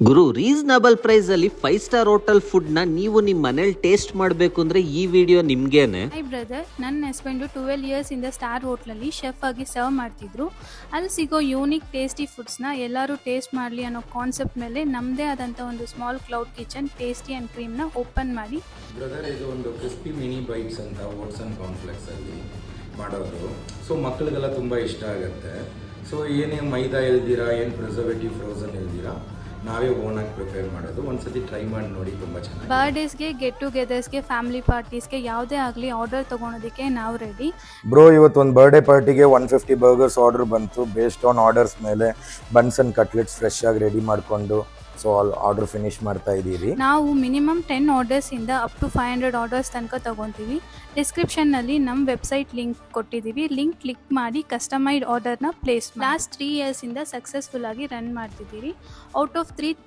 ಗುರು, reasonable price ಅಲ್ಲಿ 5 star hotel food ನ ನೀವು ನಿಮ್ಮ ಮನೇಲಿ ಟೇಸ್ಟ್ ಮಾಡಬೇಕು ಅಂದ್ರೆ ಈ ವಿಡಿಯೋ ನಿಮ್ಗೇನೆ. ಹೈ ಬ್ರದರ್, ನನ್ನ ಹಸ್ಬೆಂಡು 12 ಇಯರ್ಸ್ ಇಂದ ಸ್ಟಾರ್ ಹೋಟ್ಲಲ್ಲಿ ಶೆಫ್ ಆಗಿ ಸರ್ವ್ ಮಾಡ್ತಿದ್ರು. ಅಲ್ಲಿ ಸಿಗೋ ಯೂನಿಕ್ ಟೇಸ್ಟಿ ಫುಡ್ಸ್ನ ಎಲ್ಲರೂ ಟೇಸ್ಟ್ ಮಾಡಲಿ ಅನ್ನೋ ಕಾನ್ಸೆಪ್ಟ್ ಮೇಲೆ ನಮ್ಮದೇ ಆದಂಥ ಒಂದು small cloud kitchen tasty and ಕ್ರೀಮ್ನ ಓಪನ್ ಮಾಡಿ. ಬ್ರದರ್, ಇದು ಒಂದು ಕ್ರಿಸ್ಪಿ ಮಿನಿ ಬೈಟ್ಸ್ ಅಂತ ವಾಟ್ಸನ್ ಕಾಂಪ್ಲೆಕ್ಸಲ್ಲಿ ಮಾಡೋದು. ಸೊ ಮಕ್ಕಳಿಗೆಲ್ಲ ತುಂಬ ಇಷ್ಟ ಆಗುತ್ತೆ. ಸೊ ಏನೇ ಮೈದಾ ಇಲ್ದಿರಾ, ಏನು ಪ್ರಿಸರ್ವೇಟಿವ್ ಫ್ರೋಸನ್ ಇಲ್ದಿರಾ, ನಾವೇ ಓನಾಗಿ ಪ್ರಿಪೇರ್ ಮಾಡೋದು. ಒಂದ್ಸತಿ ಟ್ರೈ ಮಾಡಿ ನೋಡಿ, ತುಂಬ ಚೆನ್ನಾಗಿ. ಬರ್ಡೇಸ್ಗೆ, ಗೆಟ್ ಟುಗೆದರ್ಸ್ಗೆ, ಫ್ಯಾಮಿಲಿ ಪಾರ್ಟೀಸ್ಗೆ ಯಾವುದೇ ಆಗಲಿ ಆರ್ಡರ್ ತೊಗೊಳೋದಕ್ಕೆ ನಾವು ರೆಡಿ. ಬ್ರೋ, ಇವತ್ತು ಒಂದು ಬರ್ಡೇ ಪಾರ್ಟಿಗೆ 150 ಬರ್ಗರ್ಸ್ ಆರ್ಡರ್ ಬಂತು. ಬೇಸ್ಡ್ ಆನ್ ಆರ್ಡರ್ಸ್ ಮೇಲೆ ಬನ್ಸ್ ಅಂಡ್ ಕಟ್ಲೆಟ್ಸ್ ಫ್ರೆಶ್ ಆಗಿ ರೆಡಿ ಮಾಡಿಕೊಂಡು ಸೊ ಆರ್ಡರ್ ಫಿನಿಶ್ ಮಾಡ್ತಾ ಇದ್ದೀರಿ. ನಾವು ಮಿನಿಮಮ್ 10 ಆರ್ಡರ್ಸಿಂದ ಅಪ್ ಟು 500 ಆರ್ಡರ್ಸ್ ತನಕ ತೊಗೊತೀವಿ. ಡಿಸ್ಕ್ರಿಪ್ಷನ್ನಲ್ಲಿ ನಮ್ಮ ವೆಬ್ಸೈಟ್ ಲಿಂಕ್ ಕೊಟ್ಟಿದ್ದೀವಿ. ಲಿಂಕ್ ಕ್ಲಿಕ್ ಮಾಡಿ ಕಸ್ಟಮೈಡ್ ಆರ್ಡರ್ನ ಪ್ಲೇಸ್. ಲಾಸ್ಟ್ 3 ಇಯರ್ಸಿಂದ ಸಕ್ಸಸ್ಫುಲ್ ಆಗಿ ರನ್ ಮಾಡ್ತಿದ್ದೀರಿ. Out of 3